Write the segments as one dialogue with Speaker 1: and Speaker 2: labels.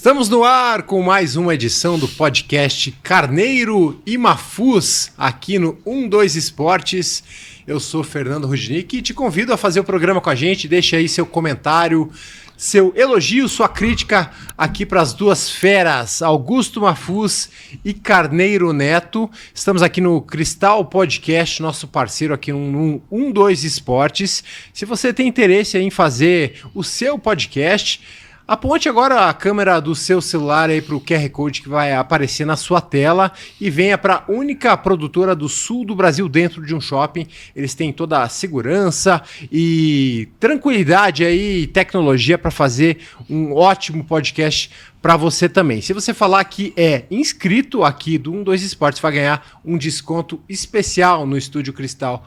Speaker 1: Estamos no ar com mais uma edição do podcast Carneiro e Mafuz, aqui no 12 Esportes. Eu sou Fernando Rudnick e te convido a fazer o programa com a gente. Deixa aí seu comentário, seu elogio, sua crítica aqui para as duas feras, Augusto Mafuz e Carneiro Neto. Estamos aqui no Cristal Podcast, nosso parceiro aqui no 12 Esportes. Se você tem interesse em fazer o seu podcast, aponte agora a câmera do seu celular aí para o QR Code que vai aparecer na sua tela e venha para a única produtora do sul do Brasil dentro de um shopping. Eles têm toda a segurança e tranquilidade aí, tecnologia para fazer um ótimo podcast para você também. Se você falar que é inscrito aqui do 12 Esportes, vai ganhar um desconto especial no Estúdio Cristal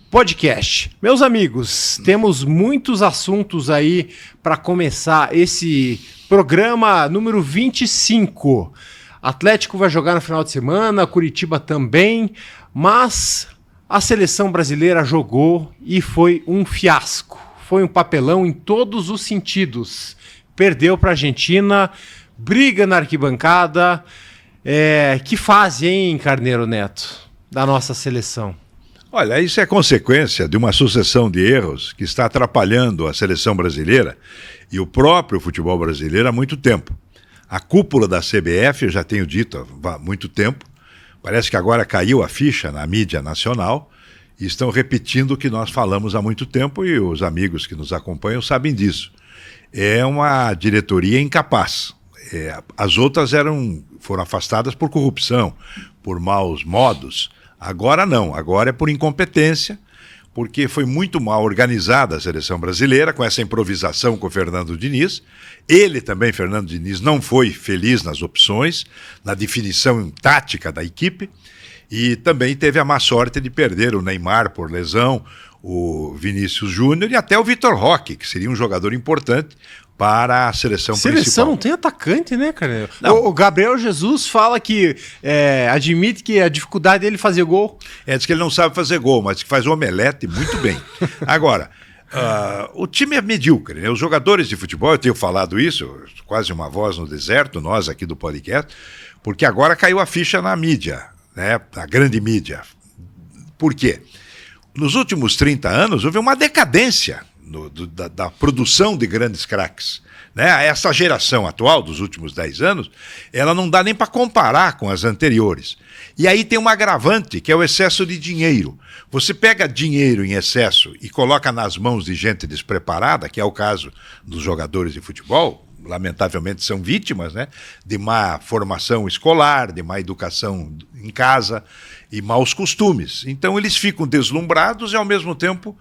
Speaker 1: Podcast. Meus amigos, temos muitos assuntos aí para começar esse programa número 25. Atlético vai jogar no final de semana, Curitiba também, mas a seleção brasileira jogou e foi um fiasco. Foi um papelão em todos os sentidos. Perdeu para a Argentina, briga na arquibancada. Que fase, hein, Carneiro Neto, da nossa seleção?
Speaker 2: Olha, isso é consequência de uma sucessão de erros que está atrapalhando a seleção brasileira e o próprio futebol brasileiro há muito tempo. A cúpula da CBF, eu já tenho dito há muito tempo, parece que agora caiu a ficha na mídia nacional e estão repetindo o que nós falamos há muito tempo e os amigos que nos acompanham sabem disso. É uma diretoria incapaz. As outras foram afastadas por corrupção, por maus modos. Agora não, agora é por incompetência, porque foi muito mal organizada a seleção brasileira, com essa improvisação com o Fernando Diniz. Ele também, Fernando Diniz, não foi feliz nas opções, na definição tática da equipe, e também teve a má sorte de perder o Neymar por lesão, o Vinícius Júnior e até o Vitor Roque, que seria um jogador importante para a seleção principal.
Speaker 1: Seleção não tem atacante, né, cara? O Gabriel Jesus fala que admite que a dificuldade dele fazer gol.
Speaker 2: Diz que ele não sabe fazer gol, mas que faz omelete muito bem. Agora, o time é medíocre, né? Os jogadores de futebol, eu tenho falado isso, quase uma voz no deserto, nós aqui do podcast, porque agora caiu a ficha na mídia, né? Na grande mídia. Por quê? Nos últimos 30 anos houve uma decadência da produção de grandes craques, né? Essa geração atual dos últimos 10 anos, ela não dá nem para comparar com as anteriores. E aí tem um agravante, que é o excesso de dinheiro. Você pega dinheiro em excesso e coloca nas mãos de gente despreparada, que é o caso dos jogadores de futebol, lamentavelmente são vítimas, né, de má formação escolar, de má educação em casa e maus costumes. Então eles ficam deslumbrados e ao mesmo tempo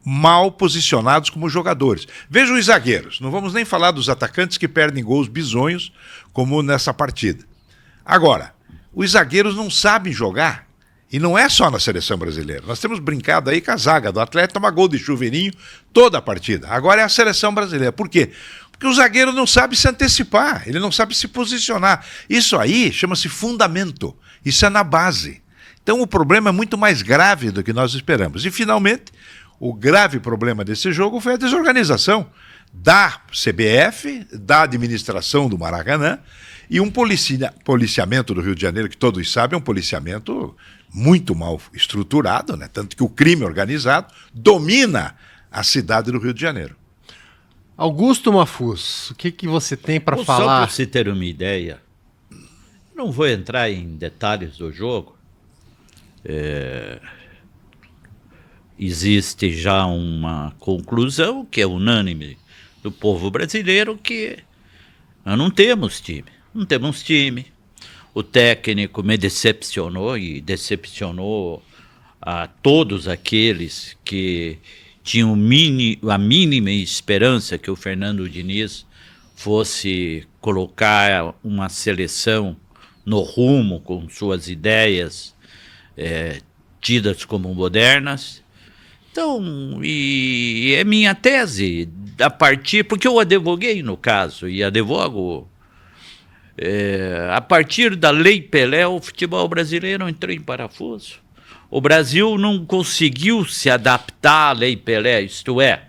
Speaker 2: mal posicionados como jogadores. Vejam os zagueiros, não vamos nem falar dos atacantes que perdem gols bizonhos como nessa partida. Agora, os zagueiros não sabem jogar. E não é só na seleção brasileira. Nós temos brincado aí com a zaga do Atlético, toma gol de chuveirinho toda a partida. Agora é a seleção brasileira. Por quê? Porque o zagueiro não sabe se antecipar, ele não sabe se posicionar. Isso aí chama-se fundamento. Isso é na base. Então o problema é muito mais grave do que nós esperamos. E finalmente, o grave problema desse jogo foi a desorganização da CBF, da administração do Maracanã e um policiamento do Rio de Janeiro, que todos sabem, é um policiamento muito mal estruturado, né? Tanto que o crime organizado domina a cidade do Rio de Janeiro.
Speaker 1: Augusto Mafuz, o que você tem para falar?
Speaker 3: Só para você ter uma ideia, não vou entrar em detalhes do jogo. Existe já uma conclusão que é unânime do povo brasileiro que nós não temos time. O técnico me decepcionou e decepcionou a todos aqueles que tinham a mínima esperança que o Fernando Diniz fosse colocar uma seleção no rumo com suas ideias tidas como modernas. Então, e é minha tese, a partir, porque eu advoguei no caso, e advogo, a partir da Lei Pelé, o futebol brasileiro entrou em parafuso. O Brasil não conseguiu se adaptar à Lei Pelé, isto é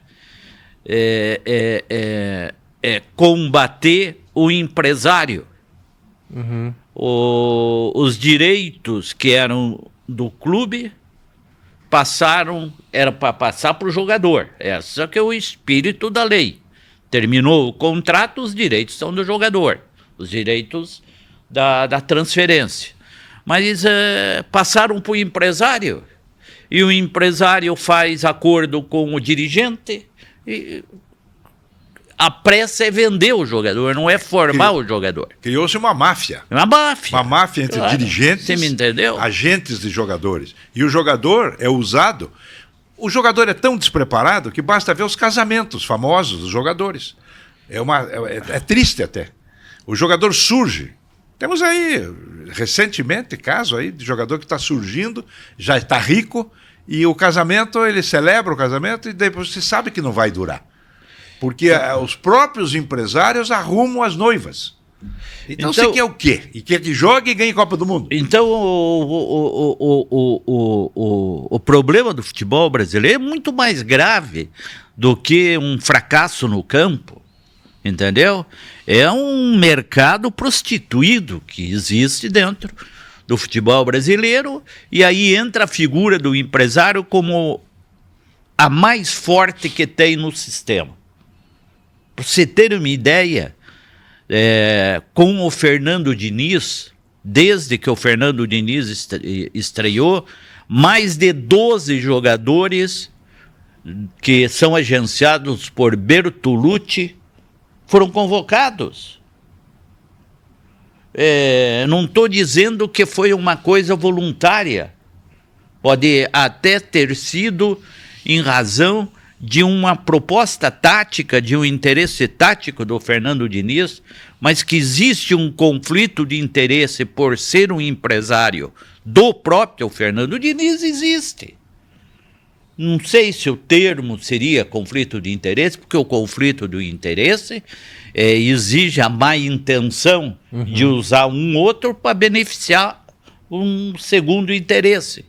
Speaker 3: combater o empresário. Os direitos que eram do clube era para passar para o jogador. Esse que é o espírito da lei. Terminou o contrato, os direitos são do jogador, os direitos da transferência. Mas passaram para o empresário, e o empresário faz acordo com o dirigente, e a pressa é vender o jogador, não é formar o jogador.
Speaker 2: Criou-se uma máfia.
Speaker 3: Uma máfia.
Speaker 2: Uma máfia entre dirigentes,
Speaker 3: você me entendeu?
Speaker 2: agentes de jogadores. E o jogador é usado. O jogador é tão despreparado que basta ver os casamentos famosos dos jogadores. É triste até. O jogador surge. Temos aí, recentemente, caso aí de jogador que está surgindo, já está rico, e o casamento, ele celebra o casamento e depois se sabe que não vai durar. Porque os próprios empresários arrumam as noivas. Então você quer o quê? E quer que jogue e ganhe Copa do Mundo?
Speaker 3: Então o problema do futebol brasileiro é muito mais grave do que um fracasso no campo, entendeu? É um mercado prostituído que existe dentro do futebol brasileiro, e aí entra a figura do empresário como a mais forte que tem no sistema. Para você ter uma ideia, com o Fernando Diniz, desde que o Fernando Diniz estreou, mais de 12 jogadores que são agenciados por Bertolucci foram convocados. Não estou dizendo que foi uma coisa voluntária. Pode até ter sido em razão de uma proposta tática, de um interesse tático do Fernando Diniz, mas que existe um conflito de interesse por ser um empresário do próprio Fernando Diniz, existe. Não sei se o termo seria conflito de interesse, porque o conflito de interesse exige a má intenção de usar um outro para beneficiar um segundo interesse.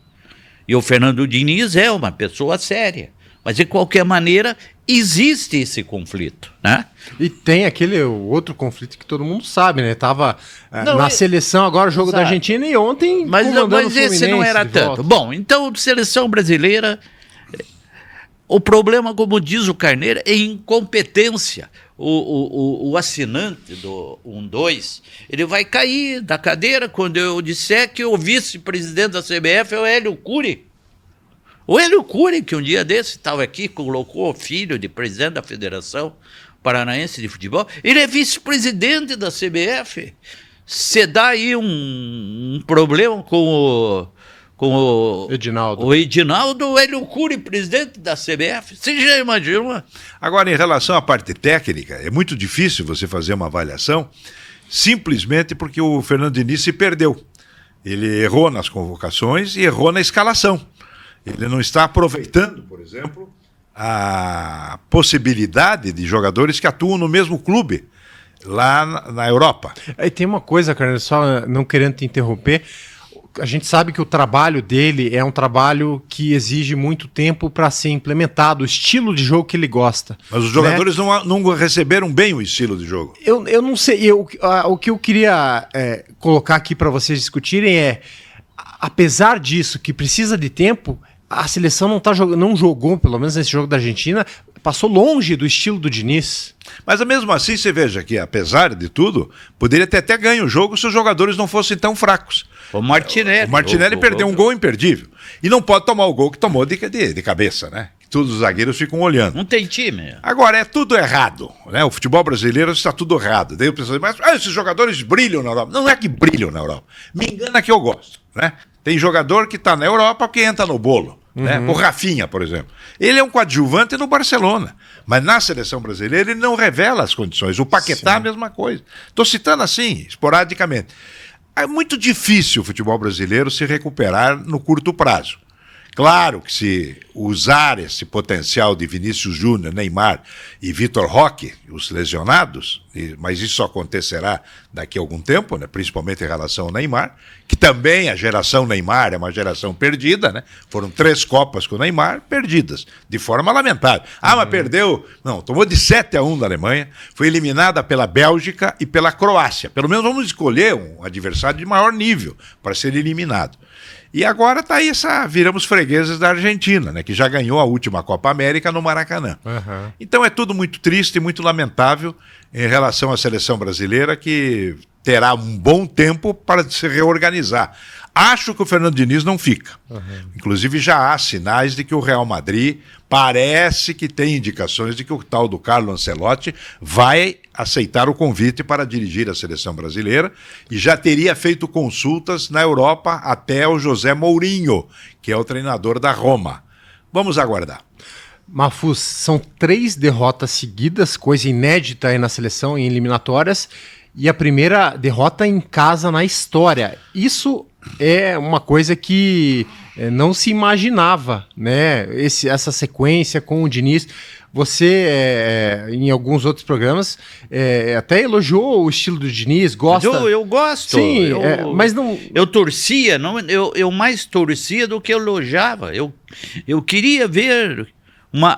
Speaker 3: E o Fernando Diniz é uma pessoa séria. Mas, de qualquer maneira, existe esse conflito, né?
Speaker 1: E tem aquele outro conflito que todo mundo sabe, né? Tava na seleção agora, o jogo da Argentina, e ontem
Speaker 3: mas esse não era tanto. Bom, então, seleção brasileira, o problema, como diz o Carneiro, é incompetência. O assinante do 1-2, ele vai cair da cadeira quando eu disser que o vice-presidente da CBF é o Hélio Cury. O Hélio Cury, que um dia desse estava aqui, colocou o filho de presidente da Federação Paranaense de Futebol, ele é vice-presidente da CBF. Você dá aí um problema com o
Speaker 1: Edinaldo.
Speaker 3: O Edinaldo, o Hélio Cury, presidente da CBF. Você já imagina?
Speaker 2: Agora, em relação à parte técnica, é muito difícil você fazer uma avaliação simplesmente porque o Fernando Diniz se perdeu. Ele errou nas convocações e errou na escalação. Ele não está aproveitando, por exemplo, a possibilidade de jogadores que atuam no mesmo clube lá na Europa.
Speaker 1: E tem uma coisa, Carneiro, só não querendo te interromper, a gente sabe que o trabalho dele é um trabalho que exige muito tempo para ser implementado, o estilo de jogo que ele gosta.
Speaker 2: Mas os jogadores não receberam bem o estilo de jogo.
Speaker 1: Eu não sei, o que eu queria colocar aqui para vocês discutirem é, apesar disso, que precisa de tempo, a seleção não jogou, pelo menos nesse jogo da Argentina, passou longe do estilo do Diniz.
Speaker 2: Mas mesmo assim, você veja que, apesar de tudo, poderia ter até ganho o jogo se os jogadores não fossem tão fracos.
Speaker 3: O Martinelli
Speaker 2: perdeu um gol imperdível. E não pode tomar o gol que tomou de cabeça, né? Todos os zagueiros ficam olhando.
Speaker 3: Não tem time.
Speaker 2: Agora, é tudo errado, né? O futebol brasileiro está tudo errado. Daí o pessoal diz, mas esses jogadores brilham na Europa. Não é que brilham na Europa. Me engana que eu gosto, né? Tem jogador que está na Europa porque entra no bolo. Né? O Rafinha, por exemplo. Ele é um coadjuvante no Barcelona, mas na seleção brasileira ele não revela as condições. O Paquetá, a mesma coisa. Estou citando assim, esporadicamente. É muito difícil o futebol brasileiro se recuperar no curto prazo. Claro que se usar esse potencial de Vinícius Júnior, Neymar e Vitor Roque, os lesionados, mas isso só acontecerá daqui a algum tempo, né, principalmente em relação ao Neymar, que também a geração Neymar é uma geração perdida, né? Foram 3 Copas com o Neymar perdidas, de forma lamentável. Mas perdeu, não, tomou de 7-1 da Alemanha, foi eliminada pela Bélgica e pela Croácia. Pelo menos vamos escolher um adversário de maior nível para ser eliminado. E agora está aí viramos fregueses da Argentina, né, que já ganhou a última Copa América no Maracanã. Então é tudo muito triste e muito lamentável em relação à seleção brasileira, que terá um bom tempo para se reorganizar. Acho que o Fernando Diniz não fica. Inclusive já há sinais de que o Real Madrid parece que tem indicações de que o tal do Carlo Ancelotti vai aceitar o convite para dirigir a seleção brasileira e já teria feito consultas na Europa até o José Mourinho, que é o treinador da Roma. Vamos aguardar.
Speaker 1: Mafuz, são 3 derrotas seguidas, coisa inédita aí na seleção em eliminatórias, e a primeira derrota em casa na história. Isso é uma coisa que não se imaginava, né? Essa sequência com o Diniz. Você, em alguns outros programas, até elogiou o estilo do Diniz, gosta...
Speaker 3: Eu gosto.
Speaker 1: Sim, mas não...
Speaker 3: Eu torcia, eu mais torcia do que elogiava. Eu queria ver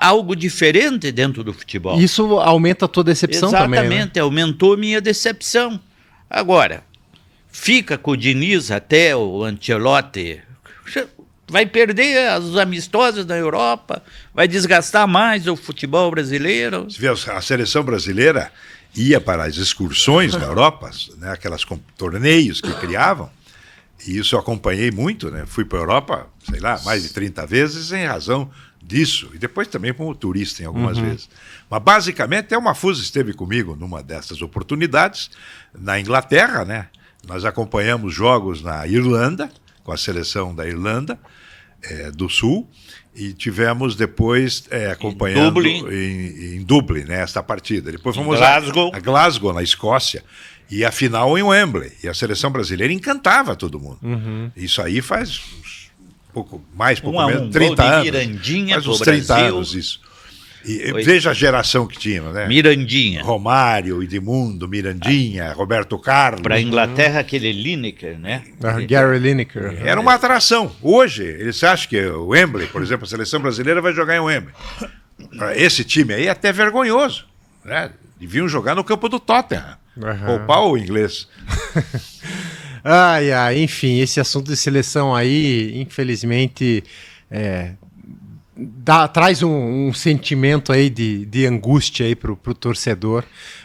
Speaker 3: algo diferente dentro do futebol.
Speaker 1: Isso aumenta a tua decepção também, né?
Speaker 3: Exatamente, aumentou minha decepção. Agora, fica com o Diniz até o Ancelotti, vai perder os amistosos da Europa, vai desgastar mais o futebol brasileiro.
Speaker 2: Você vê, a seleção brasileira ia para as excursões na Europa, né, aquelas torneios que criavam, e isso eu acompanhei muito, né? Fui para a Europa, sei lá, mais de 30 vezes em razão disso, e depois também como turista em algumas vezes. Mas basicamente, o Mafuz esteve comigo numa dessas oportunidades, na Inglaterra, né? Nós acompanhamos jogos na Irlanda, com a seleção da Irlanda do Sul, e tivemos depois acompanhando em Dublin, né, esta partida. Depois fomos a Glasgow, na Escócia, e a final em Wembley. E a seleção brasileira encantava todo mundo. Isso aí faz pouco menos, 30 anos.
Speaker 3: Mirandinha,
Speaker 2: faz uns 30 anos isso. E veja a geração que tinha, né?
Speaker 3: Mirandinha.
Speaker 2: Romário, Edmundo, Mirandinha, Roberto Carlos.
Speaker 3: Para a Inglaterra, aquele Lineker, né?
Speaker 1: Gary Lineker.
Speaker 2: Era uma atração. Hoje, eles acham que o Wembley, por exemplo, a seleção brasileira vai jogar em Wembley. Esse time aí é até vergonhoso, né? Deviam jogar no campo do Tottenham. Poupar o inglês.
Speaker 1: Enfim, esse assunto de seleção aí, infelizmente, traz um sentimento aí de angústia aí pro torcedor,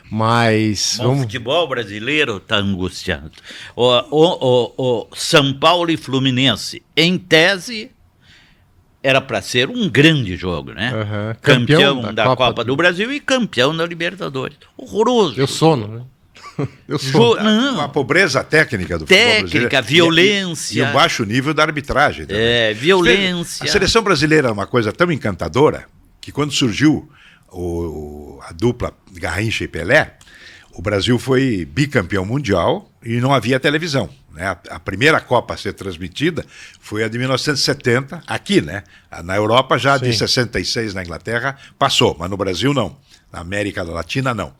Speaker 1: mas...
Speaker 3: O futebol brasileiro está angustiado. O São Paulo e Fluminense, em tese, era para ser um grande jogo, né? Campeão da Copa do Brasil e campeão da Libertadores. Horroroso.
Speaker 1: Deu sono, né?
Speaker 2: Uma pobreza técnica do futebol brasileiro.
Speaker 3: Técnica, violência.
Speaker 2: E o baixo nível da arbitragem também.
Speaker 3: Violência.
Speaker 2: A seleção brasileira é uma coisa tão encantadora que quando surgiu a dupla Garrincha e Pelé, o Brasil foi bicampeão mundial e não havia televisão, né? A primeira Copa a ser transmitida foi a de 1970, aqui, né? Na Europa já de 66 na Inglaterra passou, mas no Brasil não. Na América Latina não.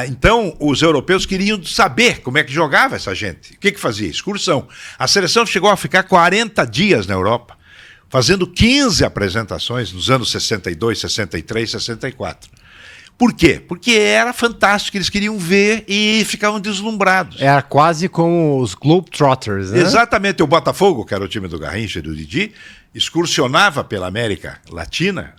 Speaker 2: Então, os europeus queriam saber como é que jogava essa gente. O que fazia? Excursão. A seleção chegou a ficar 40 dias na Europa, fazendo 15 apresentações nos anos 62, 63, 64. Por quê? Porque era fantástico, eles queriam ver e ficavam deslumbrados.
Speaker 1: Era quase como os Globetrotters, né?
Speaker 2: Exatamente. O Botafogo, que era o time do Garrincha e do Didi, excursionava pela América Latina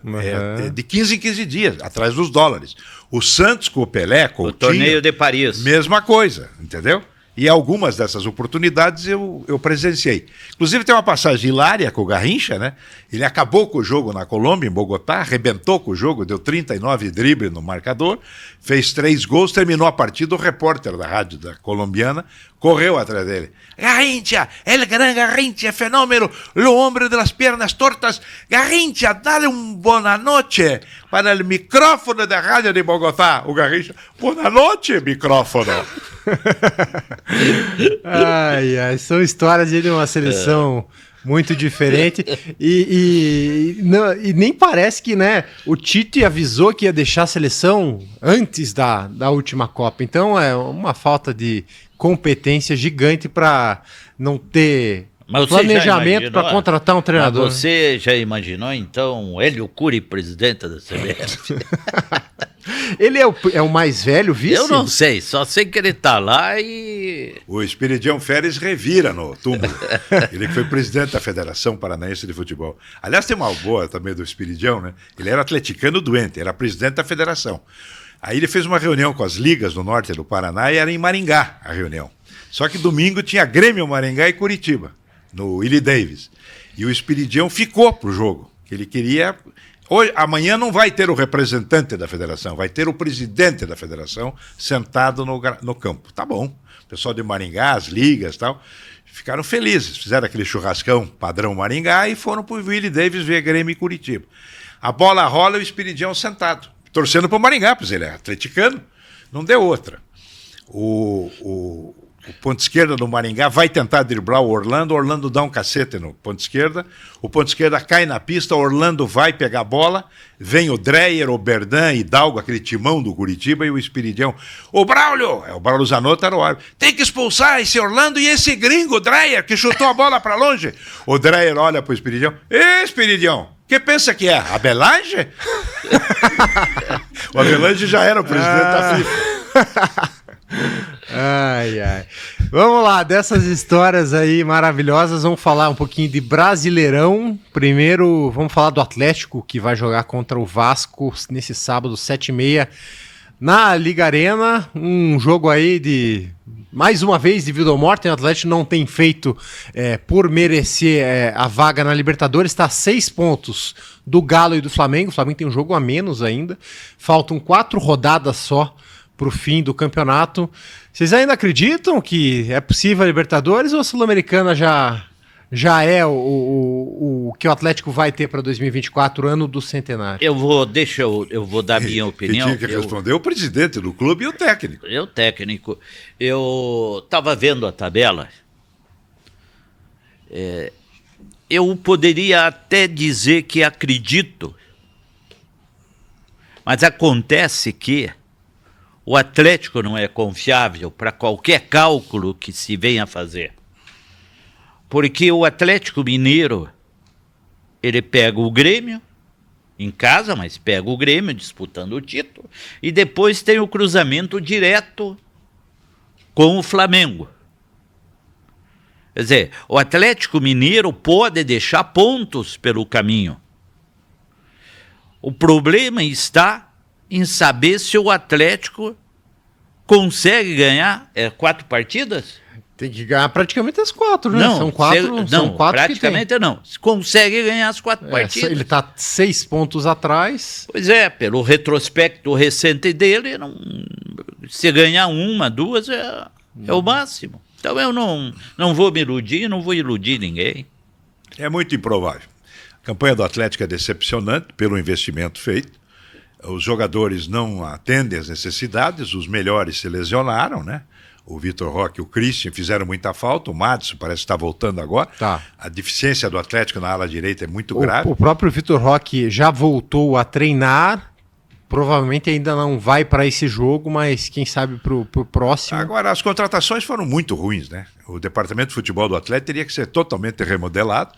Speaker 2: de 15 em 15 dias, atrás dos dólares. O Santos com o Pelé, com o
Speaker 3: torneio de Paris.
Speaker 2: Mesma coisa, entendeu? E algumas dessas oportunidades eu presenciei. Inclusive tem uma passagem hilária com o Garrincha, né? Ele acabou com o jogo na Colômbia, em Bogotá, arrebentou com o jogo, deu 39 dribles no marcador, fez 3 gols, terminou a partida, o repórter da rádio colombiana correu atrás dele. Garrincha, el gran Garrincha, fenômeno, o homem das pernas tortas, Garrincha, dale boa noite. para o micrófono da Rádio de Bogotá. O Garrincha, boa noite, micrófono.
Speaker 1: Ai, são histórias de uma seleção muito diferente e nem parece que, né, o Tite avisou que ia deixar a seleção antes da última Copa, então é uma falta de competência gigante para não ter planejamento para contratar um treinador.
Speaker 3: Mas você já imaginou, então, o Hélio Cury, presidente da CBF?
Speaker 1: Ele é o mais velho, vice?
Speaker 3: Eu não sei, só sei que ele tá lá e...
Speaker 2: O Espiridião Férez revira no túmulo. Ele que foi presidente da Federação Paranaense de Futebol. Aliás, tem uma boa também do Espiridião, né? Ele era atleticano doente, era presidente da federação. Aí ele fez uma reunião com as ligas do norte do Paraná e era em Maringá a reunião. Só que domingo tinha Grêmio, Maringá e Curitiba, no Willie Davis. E o Espiridião ficou pro jogo, que ele queria... Hoje, amanhã não vai ter o representante da federação, vai ter o presidente da federação sentado no campo. Tá bom. O pessoal de Maringá, as ligas e tal, ficaram felizes. Fizeram aquele churrascão padrão Maringá e foram pro Willie Davis ver Grêmio e Curitiba. A bola rola e o Espiridião sentado, torcendo pro Maringá, pois ele é atleticano. Não deu outra. O ponto esquerda do Maringá vai tentar driblar o Orlando dá um cacete no ponto esquerda, o ponto esquerda cai na pista, Orlando vai pegar a bola, vem o Dreyer, o Berdan, Hidalgo, aquele timão do Curitiba e o Espiridião. O Braulio Zanotto era o árbitro, tem que expulsar esse Orlando e esse gringo, o Dreyer, que chutou a bola para longe. O Dreyer olha pro Espiridião, Espiridião, que pensa que é? Abelange? O Abelange já era o presidente da FIFA.
Speaker 1: Ai. Vamos lá, dessas histórias aí maravilhosas, vamos falar um pouquinho de Brasileirão. Primeiro, vamos falar do Atlético, que vai jogar contra o Vasco nesse sábado, 7h30, na Liga Arena. Um jogo aí de, mais uma vez, de vida ou morte. O Atlético não tem feito por merecer a vaga na Libertadores, está a 6 pontos do Galo e do Flamengo. O Flamengo tem um jogo a menos ainda, faltam 4 rodadas só para o fim do campeonato. Vocês ainda acreditam que é possível a Libertadores ou a Sul-Americana já é o que o Atlético vai ter para 2024, ano do centenário?
Speaker 3: Eu vou dar minha opinião.
Speaker 2: Quem tinha que responder o presidente do clube e o técnico.
Speaker 3: Eu estava vendo a tabela. Eu poderia até dizer que acredito, mas acontece que o Atlético não é confiável para qualquer cálculo que se venha a fazer. Porque o Atlético Mineiro, ele pega o Grêmio, em casa, mas pega o Grêmio disputando o título, e depois tem o cruzamento direto com o Flamengo. Quer dizer, o Atlético Mineiro pode deixar pontos pelo caminho. O problema está em saber se o Atlético consegue ganhar 4 partidas?
Speaker 1: Tem que ganhar praticamente as 4, né?
Speaker 3: Não,
Speaker 1: são 4,
Speaker 3: são 4 praticamente não. Consegue ganhar as 4 partidas.
Speaker 1: Ele está 6 pontos atrás.
Speaker 3: Pois é, pelo retrospecto recente dele, se ganhar 1, 2 é o máximo. Então eu não vou me iludir, não vou iludir ninguém.
Speaker 2: É muito improvável. A campanha do Atlético é decepcionante pelo investimento feito. Os jogadores não atendem às necessidades, os melhores se lesionaram, né? O Vitor Roque e o Christian fizeram muita falta, o Madison parece estar voltando agora.
Speaker 1: Tá.
Speaker 2: A deficiência do Atlético na ala direita é muito grave.
Speaker 1: O próprio Vitor Roque já voltou a treinar, provavelmente ainda não vai para esse jogo, mas quem sabe para o próximo.
Speaker 2: Agora, as contratações foram muito ruins, né? O departamento de futebol do Atlético teria que ser totalmente remodelado,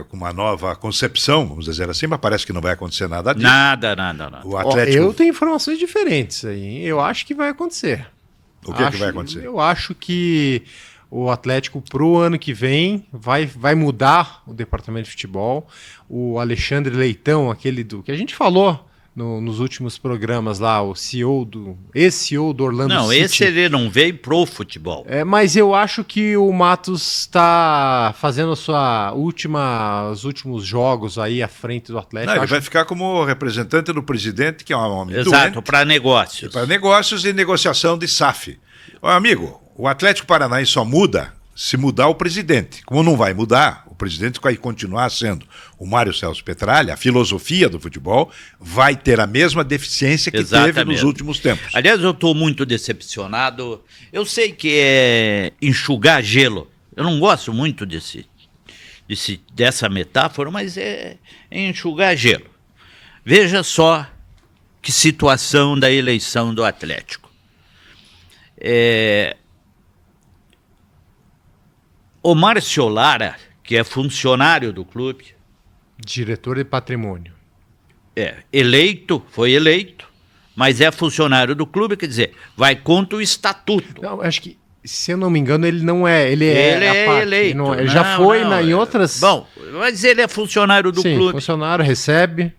Speaker 2: com uma nova concepção, vamos dizer assim, mas parece que não vai acontecer nada disso.
Speaker 3: Nada.
Speaker 2: O Atlético...
Speaker 1: Eu tenho informações diferentes aí, eu acho que vai acontecer.
Speaker 2: O que vai acontecer?
Speaker 1: Eu acho que o Atlético, pro ano que vem, vai mudar o departamento de futebol. O Alexandre Leitão, aquele que a gente falou nos últimos programas lá, o CEO ex-CEO do Orlando City.
Speaker 3: Não, esse ele não veio pro futebol.
Speaker 1: Mas eu acho que o Matos está fazendo os últimos jogos aí à frente do Atlético.
Speaker 2: Não, ele vai ficar como representante do presidente, que é um homem
Speaker 3: exato, para negócios.
Speaker 2: Para negócios e negociação de SAF. Amigo, o Atlético Paranaense só muda se mudar o presidente. Como não vai mudar, o presidente vai continuar sendo o Mário Celso Petralha, a filosofia do futebol vai ter a mesma deficiência que teve nos últimos tempos.
Speaker 3: Aliás, eu estou muito decepcionado. Eu sei que é enxugar gelo. Eu não gosto muito dessa metáfora, mas é enxugar gelo. Veja só que situação da eleição do Atlético. O Márcio Lara, que é funcionário do clube,
Speaker 1: diretor de patrimônio,
Speaker 3: foi eleito, mas é funcionário do clube, quer dizer, vai contra o estatuto.
Speaker 1: Não, acho que, se eu não me engano, ele não é. Ele é
Speaker 3: eleito.
Speaker 1: Ele já foi em outras.
Speaker 3: Bom, mas ele é funcionário do clube.
Speaker 1: Funcionário, recebe.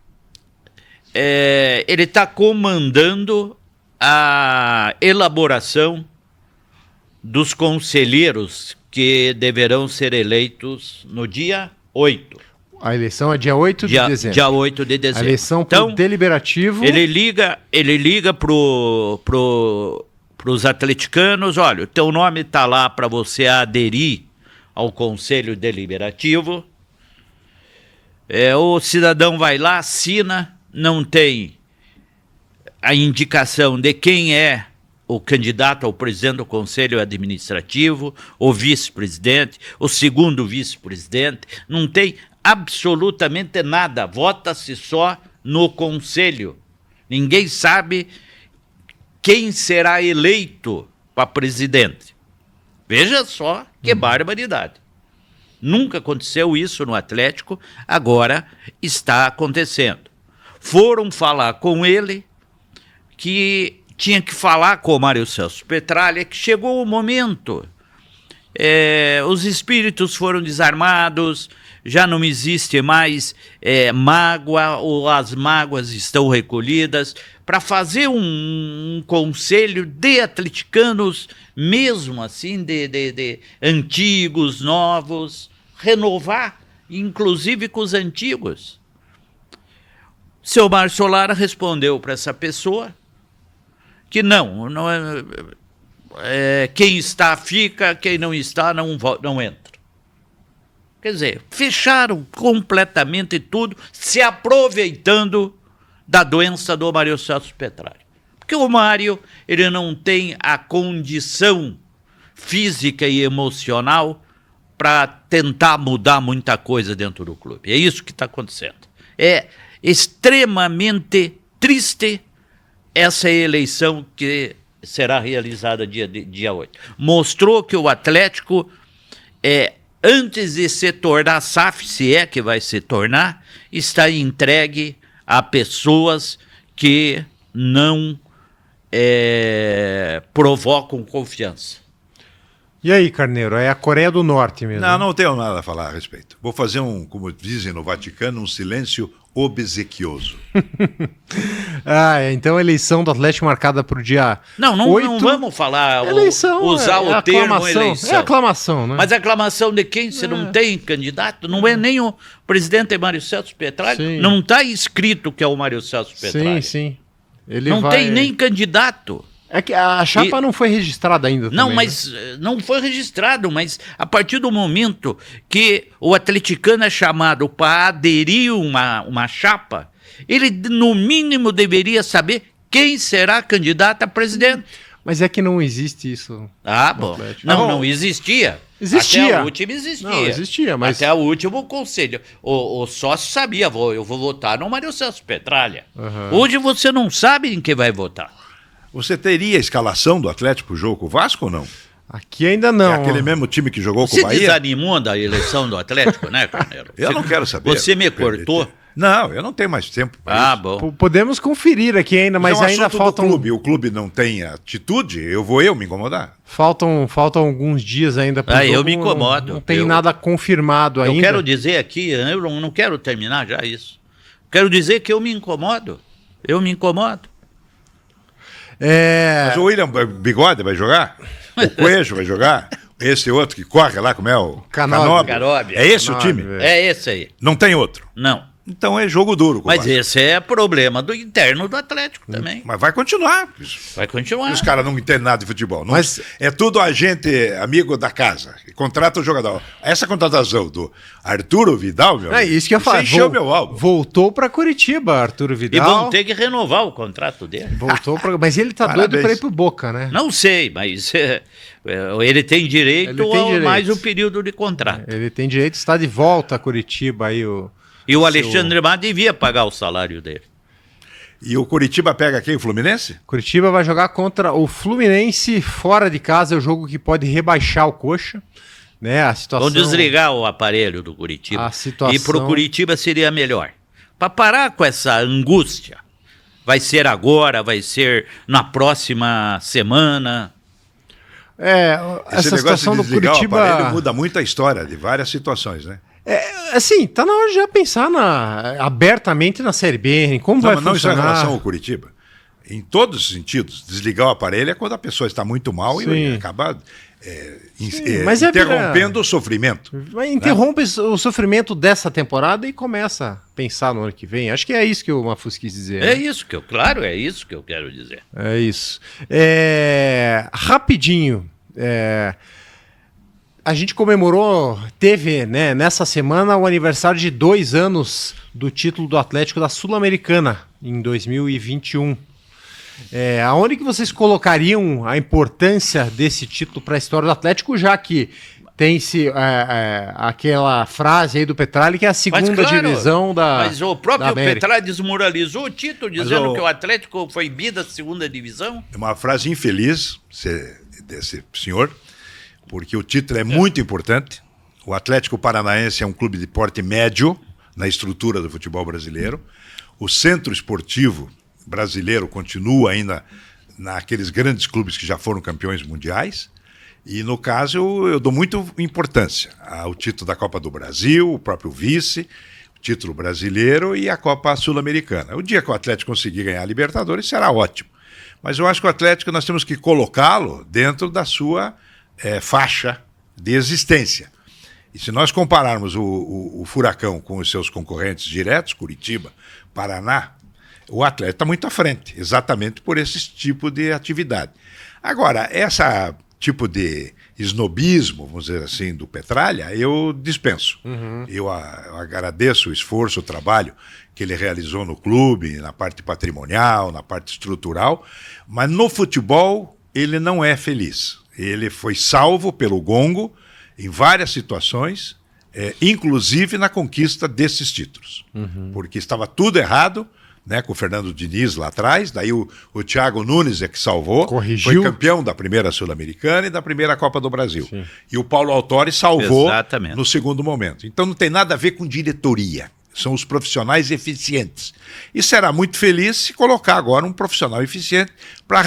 Speaker 3: Ele está comandando a elaboração dos conselheiros que deverão ser eleitos no dia 8.
Speaker 1: A eleição é dia 8 de dezembro.
Speaker 3: Dia 8 de dezembro.
Speaker 1: A eleição então, deliberativo.
Speaker 3: Ele liga pros atleticanos, olha, o teu nome está lá para você aderir ao Conselho Deliberativo. O cidadão vai lá, assina, não tem a indicação de quem é o candidato ao presidente do Conselho Administrativo, o vice-presidente, o segundo vice-presidente, não tem absolutamente nada, vota-se só no Conselho. Ninguém sabe quem será eleito para presidente. Veja só que barbaridade. Nunca aconteceu isso no Atlético, agora está acontecendo. Foram falar com ele que tinha que falar com o Mário Celso Petralha, que chegou o momento. Os espíritos foram desarmados, já não existe mais mágoa, ou as mágoas estão recolhidas, para fazer um conselho de atleticanos, mesmo assim, de antigos, novos, renovar, inclusive com os antigos. Seu Márcio Lara respondeu para essa pessoa que não quem está fica, quem não está não entra. Quer dizer, fecharam completamente tudo, se aproveitando da doença do Mário Celso Petralha. Porque o Mário, ele não tem a condição física e emocional para tentar mudar muita coisa dentro do clube. É isso que está acontecendo. É extremamente triste essa eleição que será realizada dia 8. Mostrou que o Atlético, antes de se tornar SAF, se é que vai se tornar, está entregue a pessoas que não provocam confiança.
Speaker 1: E aí, Carneiro, é a Coreia do Norte mesmo?
Speaker 2: Não tenho nada a falar a respeito. Vou fazer como dizem no Vaticano, um silêncio obsequioso.
Speaker 1: Então a eleição do Atlético marcada para o dia 8.
Speaker 3: Não vamos falar, usar o termo eleição.
Speaker 1: É aclamação, né?
Speaker 3: Mas aclamação de quem? Você não tem candidato? Não é nem o presidente Mário Celso Petralha? Sim. Não está escrito que é o Mário Celso Petralha.
Speaker 1: Sim.
Speaker 3: Tem nem candidato.
Speaker 1: É que a chapa não foi registrada ainda também.
Speaker 3: Não, mas não foi registrado, mas a partir do momento que o atleticano é chamado para aderir uma chapa, ele no mínimo deveria saber quem será candidato a presidente.
Speaker 1: Mas é que não existe isso.
Speaker 3: Bom. Não existia.
Speaker 1: Existia.
Speaker 3: Até o último existia.
Speaker 1: Não, existia, mas...
Speaker 3: Até o último conselho. O sócio sabia, eu vou votar no Mário Celso Petralha. Uhum. Hoje você não sabe em quem vai votar.
Speaker 2: Você teria a escalação do Atlético pro jogo com o Vasco ou não?
Speaker 1: Aqui ainda não.
Speaker 2: É aquele mesmo time que jogou com o Bahia?
Speaker 3: Você desanimou da eleição do Atlético, né, Carneiro?
Speaker 2: Eu não quero saber.
Speaker 3: Você me cortou?
Speaker 2: Não, eu não tenho mais tempo para isso.
Speaker 3: Bom.
Speaker 1: Podemos conferir aqui ainda, mas ainda faltam...
Speaker 2: O clube não tem atitude, eu vou me incomodar.
Speaker 1: Faltam alguns dias ainda para o jogo.
Speaker 3: Eu me incomodo.
Speaker 1: Não tem nada confirmado ainda.
Speaker 3: Eu quero dizer aqui, eu não quero terminar já isso. Quero dizer que eu me incomodo.
Speaker 2: Mas o William Bigode vai jogar? O Coelho vai jogar? Esse outro que corre lá, como é o
Speaker 1: Canobi.
Speaker 2: É esse o time?
Speaker 3: É esse aí.
Speaker 2: Não tem outro?
Speaker 3: Não.
Speaker 2: Então é jogo duro.
Speaker 3: Mas esse é problema do interno do Atlético também.
Speaker 2: Mas vai continuar.
Speaker 3: Vai continuar.
Speaker 2: Os caras não entendem nada de futebol. Não,
Speaker 1: Mas
Speaker 2: é tudo agente amigo da casa. Contrata o jogador. Essa contratação do Arturo Vidal, meu
Speaker 1: é isso que eu ia falar.
Speaker 2: encheu meu álbum.
Speaker 1: Voltou para Curitiba, Arturo
Speaker 3: E
Speaker 1: Vidal.
Speaker 3: vão ter que renovar o contrato dele.
Speaker 1: Mas ele tá
Speaker 2: Parabéns.
Speaker 1: doido para ir pro Boca, né?
Speaker 3: Não sei, mas ele tem direito
Speaker 1: Ele tem
Speaker 3: a
Speaker 1: direito.
Speaker 3: mais um período de contrato.
Speaker 1: Ele tem direito, está de volta a Curitiba aí
Speaker 3: E o Alexandre Mar devia pagar o salário dele.
Speaker 2: E o Curitiba pega quem? O Fluminense?
Speaker 1: Curitiba vai jogar contra o Fluminense fora de casa, é o jogo que pode rebaixar o Coxa, né? A situação.
Speaker 3: Vão desligar o aparelho do Curitiba.
Speaker 1: A situação-
Speaker 3: E pro Curitiba seria melhor. Para parar com essa angústia. Vai ser agora, vai ser na próxima semana.
Speaker 2: Esse
Speaker 1: Essa
Speaker 2: negócio
Speaker 1: situação
Speaker 2: de
Speaker 1: do
Speaker 2: desligar o aparelho
Speaker 1: Curitiba.
Speaker 2: muda muito a história de várias situações, né?
Speaker 1: Assim, tá na hora de já pensar abertamente na Série B, em como vai
Speaker 2: Mas não isso em
Speaker 1: funcionar.
Speaker 2: relação ao Curitiba. Em todos os sentidos, desligar o aparelho é quando a pessoa está muito mal
Speaker 1: Sim.
Speaker 2: e acaba
Speaker 1: mas
Speaker 2: interrompendo o sofrimento.
Speaker 1: Mas interrompe o sofrimento dessa temporada e começa a pensar no ano que vem. Acho que é isso que o Mafus quis dizer.
Speaker 3: É
Speaker 1: né?
Speaker 3: isso que claro, é isso que eu quero dizer.
Speaker 1: É isso. Rapidinho. A gente teve, né, nessa semana o aniversário de 2 anos do título do Atlético da Sul-Americana, em 2021. Aonde que vocês colocariam a importância desse título para a história do Atlético, já que tem-se aquela frase aí do Petralha que é a segunda divisão da
Speaker 3: Mas o próprio
Speaker 1: da América.
Speaker 3: Petralha desmoralizou o título, dizendo que o Atlético foi da segunda divisão.
Speaker 2: É uma frase infeliz desse senhor, porque o título é muito importante. O Atlético Paranaense é um clube de porte médio na estrutura do futebol brasileiro. O centro esportivo brasileiro continua ainda naqueles grandes clubes que já foram campeões mundiais. E, no caso, eu dou muita importância ao título da Copa do Brasil, o próprio vice, o título brasileiro e a Copa Sul-Americana. O dia que o Atlético conseguir ganhar a Libertadores será ótimo. Mas eu acho que o Atlético nós temos que colocá-lo dentro da sua faixa de existência. E se nós compararmos o Furacão com os seus concorrentes diretos, Curitiba, Paraná, o Atlético está muito à frente, exatamente por esse tipo de atividade. Agora, esse tipo de esnobismo, vamos dizer assim, do Petralha, eu dispenso. Eu agradeço o esforço, o trabalho que ele realizou no clube, na parte patrimonial, na parte estrutural, mas no futebol ele não é feliz. Ele foi salvo pelo gongo em várias situações, inclusive na conquista desses títulos. Porque estava tudo errado, né, com o Fernando Diniz lá atrás, daí o Thiago Nunes é que salvou,
Speaker 1: corrigiu.
Speaker 2: foi campeão da primeira Sul-Americana e da primeira Copa do Brasil. Sim. E o Paulo Autori salvou no segundo momento. Então não tem nada a ver com diretoria, são os profissionais eficientes. E será muito feliz se colocar agora um profissional eficiente para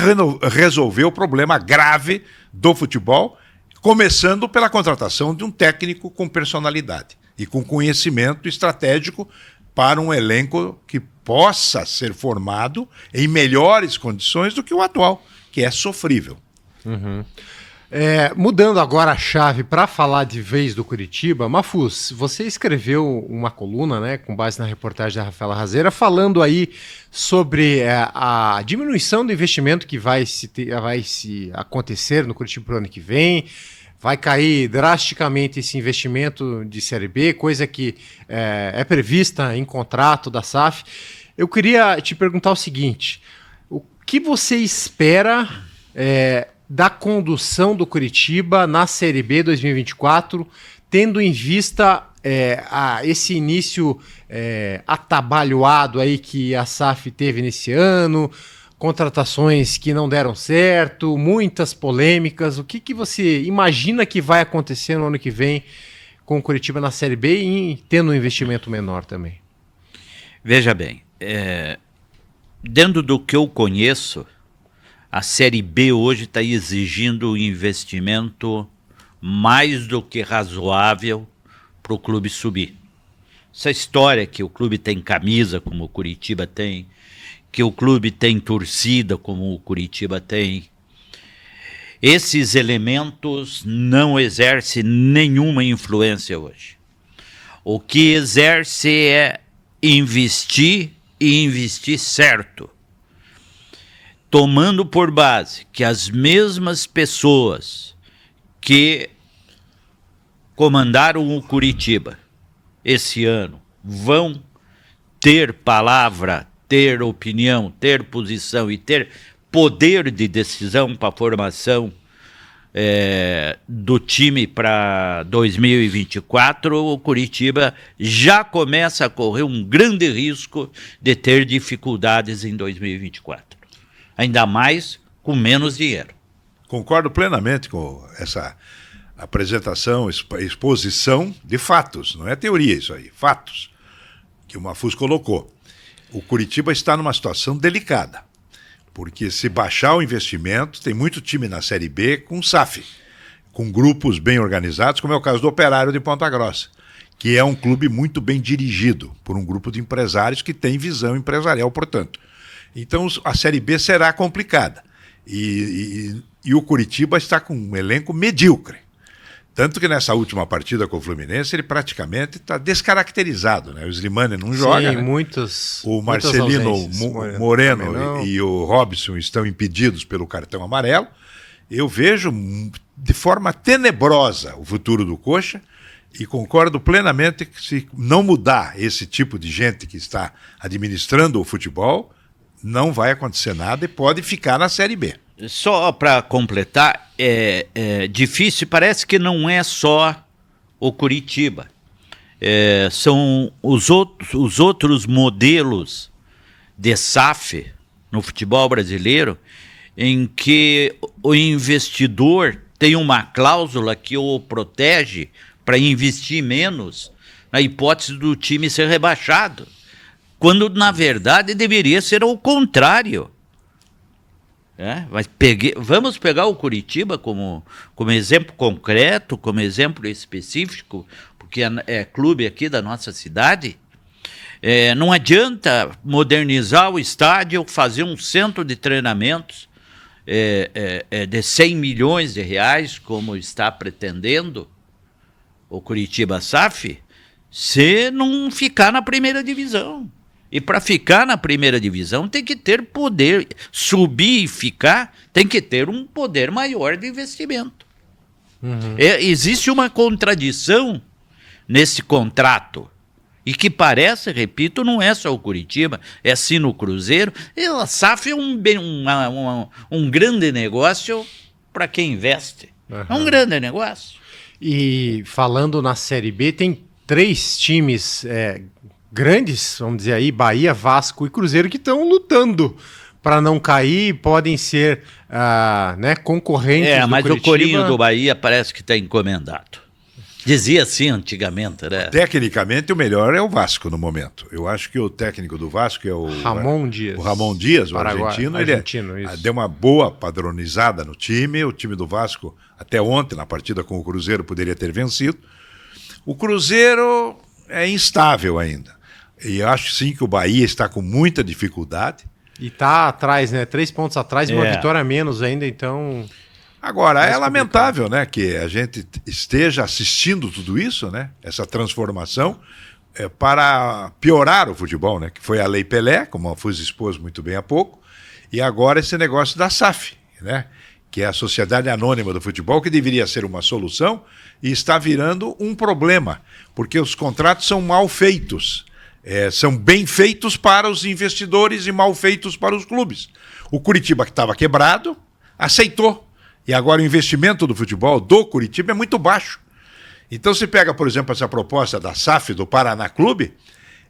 Speaker 2: resolver o problema grave do futebol, começando pela contratação de um técnico com personalidade e com conhecimento estratégico para um elenco que possa ser formado em melhores condições do que o atual, que é sofrível.
Speaker 1: Mudando agora a chave para falar de vez do Curitiba, Mafus, você escreveu uma coluna, né, com base na reportagem da Rafaela Razeira, falando aí sobre a diminuição do investimento que vai se acontecer no Curitiba para o ano que vem. Vai cair drasticamente esse investimento de Série B, coisa que é prevista em contrato da SAF. Eu queria te perguntar o seguinte: o que você espera da condução do Curitiba na Série B 2024, tendo em vista esse início atabalhoado aí que a SAF teve nesse ano, contratações que não deram certo, muitas polêmicas. O que você imagina que vai acontecer no ano que vem com o Curitiba na Série B e tendo um investimento menor também?
Speaker 3: Veja bem, dentro do que eu conheço, a Série B hoje está exigindo um investimento mais do que razoável para o clube subir. Essa história que o clube tem camisa, como o Curitiba tem, que o clube tem torcida, como o Curitiba tem, esses elementos não exercem nenhuma influência hoje. O que exerce é investir e investir certo, tomando por base que as mesmas pessoas que comandaram o Curitiba esse ano vão ter palavra, ter opinião, ter posição e ter poder de decisão para a formação do time para 2024, o Curitiba já começa a correr um grande risco de ter dificuldades em 2024. Ainda mais com menos dinheiro.
Speaker 2: Concordo plenamente com essa apresentação, exposição de fatos. Não é teoria isso aí, fatos que o Mafuz colocou. O Curitiba está numa situação delicada, porque se baixar o investimento, tem muito time na Série B com SAF, com grupos bem organizados, como é o caso do Operário de Ponta Grossa, que é um clube muito bem dirigido por um grupo de empresários que tem visão empresarial, portanto. Então a Série B será complicada. E o Curitiba está com um elenco medíocre. Tanto que nessa última partida com o Fluminense, ele praticamente está descaracterizado, né? O Slimani não joga,
Speaker 1: Sim,
Speaker 2: né? O Marcelino Moreno e o Robson estão impedidos pelo cartão amarelo. Eu vejo de forma tenebrosa o futuro do Coxa e concordo plenamente que se não mudar esse tipo de gente que está administrando o futebol, não vai acontecer nada e pode ficar na Série B.
Speaker 3: Só para completar, é difícil, parece que não é só o Curitiba. São os outros modelos de SAF no futebol brasileiro em que o investidor tem uma cláusula que o protege para investir menos na hipótese do time ser rebaixado, quando na verdade deveria ser o contrário. Mas vamos pegar o Curitiba como exemplo concreto, como exemplo específico, porque é clube aqui da nossa cidade. Não adianta modernizar o estádio, fazer um centro de treinamentos de 100 milhões de reais, como está pretendendo o Curitiba SAF, se não ficar na primeira divisão. E para ficar na primeira divisão tem que ter poder, subir e ficar, tem que ter um poder maior de investimento. Uhum. Existe uma contradição nesse contrato, e que parece, repito, não é só o Curitiba, é sim no Cruzeiro. E a SAF é um grande negócio para quem investe. Uhum. É um grande negócio.
Speaker 1: E falando na Série B, tem 3 times grandes, vamos dizer aí, Bahia, Vasco e Cruzeiro, que estão lutando para não cair, podem ser concorrentes do
Speaker 3: mas
Speaker 1: Curitiba.
Speaker 3: O Corinho do Bahia parece que está encomendado. Dizia assim antigamente, né?
Speaker 2: Tecnicamente, o melhor é o Vasco no momento. Eu acho que o técnico do Vasco é o
Speaker 1: Ramon Dias.
Speaker 2: O Ramon Dias, o argentino. Ele deu uma boa padronizada no time. O time do Vasco, até ontem, na partida com o Cruzeiro, poderia ter vencido. O Cruzeiro é instável ainda. E eu acho sim que o Bahia está com muita dificuldade.
Speaker 1: E está atrás, né? 3 pontos atrás, uma vitória a menos ainda, então...
Speaker 2: Agora, é lamentável, né, que a gente esteja assistindo tudo isso, né, essa transformação, para piorar o futebol, né, que foi a Lei Pelé, como a Fuz expôs muito bem há pouco, e agora esse negócio da SAF, né, que é a Sociedade Anônima do Futebol, que deveria ser uma solução e está virando um problema, porque os contratos são mal feitos. São bem feitos para os investidores e mal feitos para os clubes. O Curitiba, que estava quebrado, aceitou. E agora o investimento do futebol do Curitiba é muito baixo. Então se pega, por exemplo, essa proposta da SAF, do Paraná Clube,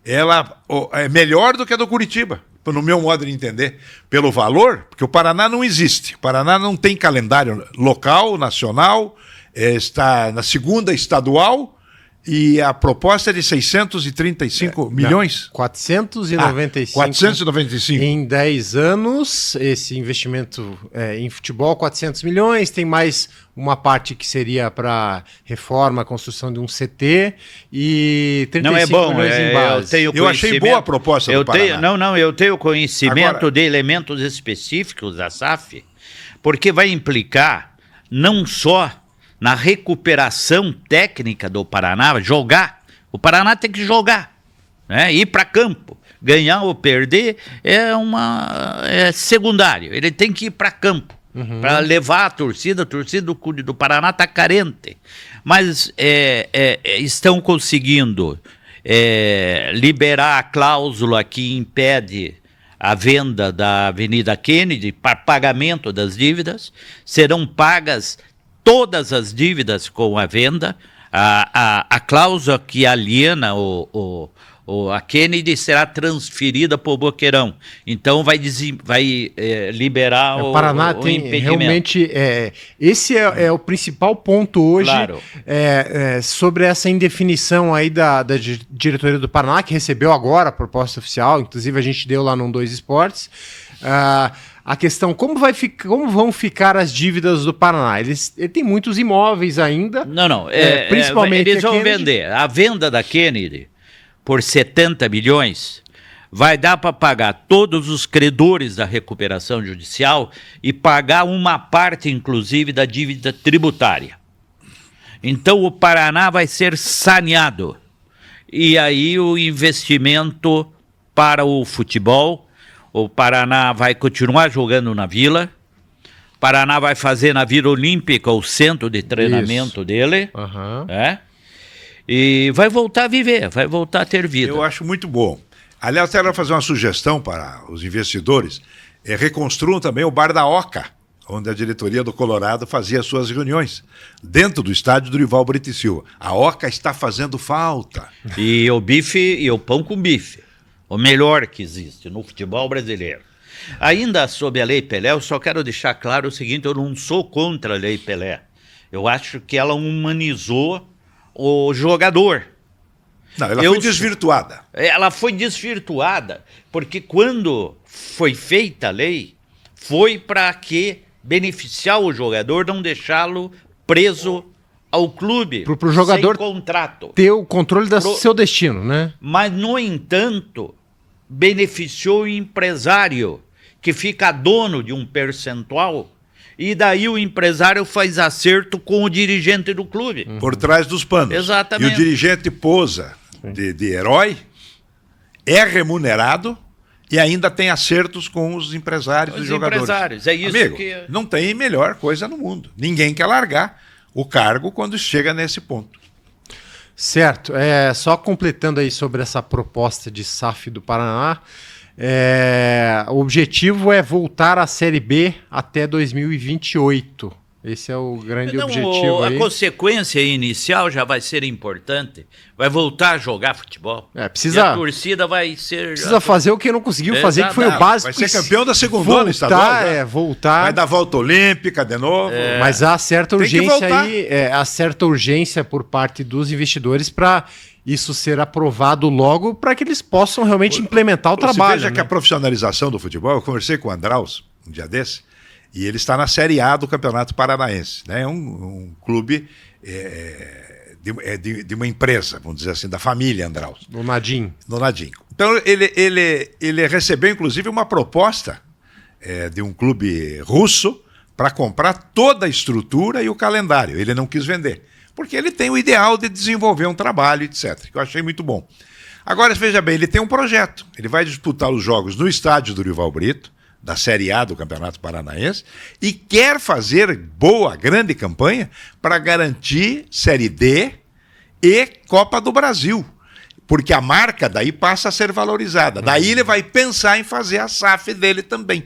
Speaker 2: ela é melhor do que a do Curitiba, no meu modo de entender. Pelo valor, porque o Paraná não existe. O Paraná não tem calendário local, nacional, está na segunda estadual. E a proposta é de 635 milhões?
Speaker 1: 495.
Speaker 2: 495.
Speaker 1: Em 10 anos, esse investimento em futebol, 400 milhões. Tem mais uma parte que seria para reforma, construção de um CT e 35 milhões em base.
Speaker 2: Eu achei boa a proposta do Paraná.
Speaker 3: Eu tenho conhecimento de elementos específicos da SAF, porque vai implicar não só na recuperação técnica do Paraná, jogar. O Paraná tem que jogar. né? Ir para campo. Ganhar ou perder é secundário. Ele tem que ir para campo para levar a torcida. A torcida do Paraná está carente. Mas estão conseguindo liberar a cláusula que impede a venda da Avenida Kennedy para pagamento das dívidas. Serão pagas todas as dívidas com a venda. A cláusula que aliena a Kennedy será transferida para o Boqueirão. Então vai liberar
Speaker 1: o Paraná
Speaker 3: o
Speaker 1: tem
Speaker 3: impedimento.
Speaker 1: Realmente, esse é o principal ponto hoje,
Speaker 3: Claro.
Speaker 1: Sobre essa indefinição aí da diretoria do Paraná, que recebeu agora a proposta oficial, inclusive a gente deu lá no 2 Esportes. A questão, como vão ficar as dívidas do Paraná? Ele tem muitos imóveis ainda.
Speaker 3: Não.
Speaker 1: Principalmente
Speaker 3: eles vão vender. A venda da Kennedy por 70 milhões vai dar para pagar todos os credores da recuperação judicial e pagar uma parte, inclusive, da dívida tributária. Então o Paraná vai ser saneado. E aí o investimento para o futebol. O Paraná vai continuar jogando na Vila. O Paraná vai fazer na Vila Olímpica o centro de treinamento dele. E vai voltar a viver, vai voltar a ter vida.
Speaker 2: Eu acho muito bom. Aliás, eu quero fazer uma sugestão para os investidores. Reconstruam também o Bar da Oca, onde a diretoria do Colorado fazia suas reuniões, dentro do estádio do Dorival Brito e Silva. A Oca está fazendo falta.
Speaker 3: E o bife e o pão com bife. O melhor que existe no futebol brasileiro. Ainda sobre a Lei Pelé, eu só quero deixar claro o seguinte: eu não sou contra a Lei Pelé. Eu acho que ela humanizou o jogador.
Speaker 2: Não, ela foi desvirtuada.
Speaker 3: Ela foi desvirtuada porque quando foi feita a lei, foi para que beneficiar o jogador, não deixá-lo preso ao clube,
Speaker 1: pro jogador
Speaker 3: sem contrato.
Speaker 1: Ter o controle do seu destino, né?
Speaker 3: Mas, no entanto, beneficiou o empresário, que fica dono de um percentual, e daí o empresário faz acerto com o dirigente do clube.
Speaker 2: Por trás dos panos.
Speaker 3: Exatamente.
Speaker 2: E o dirigente posa de herói, é remunerado e ainda tem acertos com os empresários e jogadores.
Speaker 3: Empresários, é isso.
Speaker 2: Amigo,
Speaker 3: que...
Speaker 2: não tem melhor coisa no mundo. Ninguém quer largar o cargo quando chega nesse ponto.
Speaker 1: Certo. Só completando aí sobre essa proposta de SAF do Paraná, o objetivo é voltar à Série B até 2028. Esse é o grande objetivo aí.
Speaker 3: A consequência inicial já vai ser importante. Vai voltar a jogar futebol. E a torcida vai ser...
Speaker 1: Precisa fazer o que não conseguiu fazer, que foi o básico.
Speaker 2: Vai ser campeão da segunda estadual.
Speaker 1: Voltar.
Speaker 2: Vai dar volta olímpica de novo.
Speaker 1: Mas há certa urgência aí, há certa urgência por parte dos investidores para isso ser aprovado logo, para que eles possam realmente implementar o trabalho.
Speaker 2: Veja que a profissionalização do futebol, eu conversei com o Andraus um dia desse, e ele está na Série A do Campeonato Paranaense. Né? Um clube de uma empresa, vamos dizer assim, da família Andraus.
Speaker 1: No Nadim.
Speaker 2: Então ele recebeu, inclusive, uma proposta de um clube russo para comprar toda a estrutura e o calendário. Ele não quis vender, porque ele tem o ideal de desenvolver um trabalho, etc., que eu achei muito bom. Agora, veja bem, ele tem um projeto. Ele vai disputar os jogos no estádio do Dorival Brito, da Série A do Campeonato Paranaense, e quer fazer grande campanha para garantir Série D e Copa do Brasil, porque a marca daí passa a ser valorizada. Daí ele vai pensar em fazer a SAF dele também.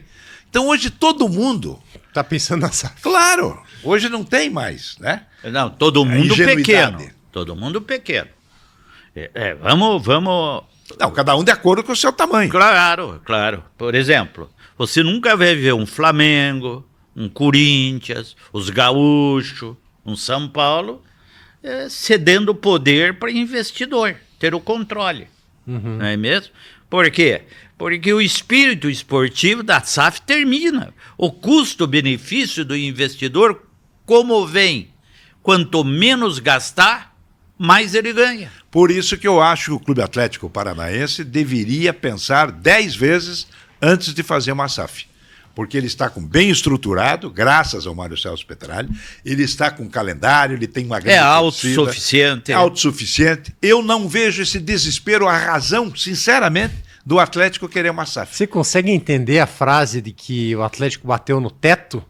Speaker 2: Então hoje todo mundo...
Speaker 1: Está pensando na SAF.
Speaker 2: Claro, hoje não tem mais, né?
Speaker 3: Não, todo mundo pequeno. Todo mundo pequeno. Vamos...
Speaker 2: Não, cada um de acordo com o seu tamanho.
Speaker 3: Claro. Por exemplo, você nunca vai ver um Flamengo, um Corinthians, os gaúchos, um São Paulo cedendo poder para investidor, ter o controle. Não é mesmo? Por quê? Porque o espírito esportivo da SAF termina. O custo-benefício do investidor, como vem? Quanto menos gastar, mais ele ganha.
Speaker 2: Por isso que eu acho que o Clube Atlético Paranaense deveria pensar 10 vezes antes de fazer uma SAF. porque ele está bem estruturado, graças ao Mário Celso Petralha, ele está com calendário, ele tem uma grande
Speaker 3: autossuficiente.
Speaker 2: É autossuficiente. Eu não vejo esse desespero, a razão, sinceramente, do Atlético querer uma SAF.
Speaker 1: Você consegue entender a frase de que o Atlético bateu no teto?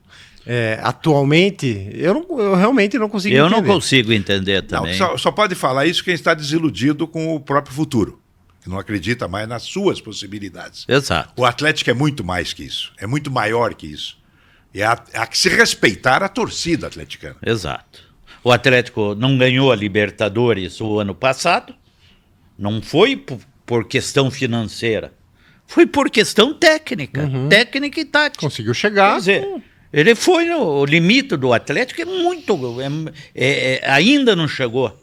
Speaker 1: Atualmente, eu realmente não consigo entender.
Speaker 3: Eu não consigo entender também.
Speaker 2: Não, só pode falar isso quem está desiludido com o próprio futuro, que não acredita mais nas suas possibilidades.
Speaker 3: Exato.
Speaker 2: O Atlético é muito mais que isso, é muito maior que isso. E há que se respeitar a torcida atleticana.
Speaker 3: Exato. O Atlético não ganhou a Libertadores o ano passado, não foi por questão financeira, foi por questão técnica, técnica e tática.
Speaker 1: Conseguiu chegar.
Speaker 3: Quer dizer, ele foi no limite do Atlético, ainda não chegou.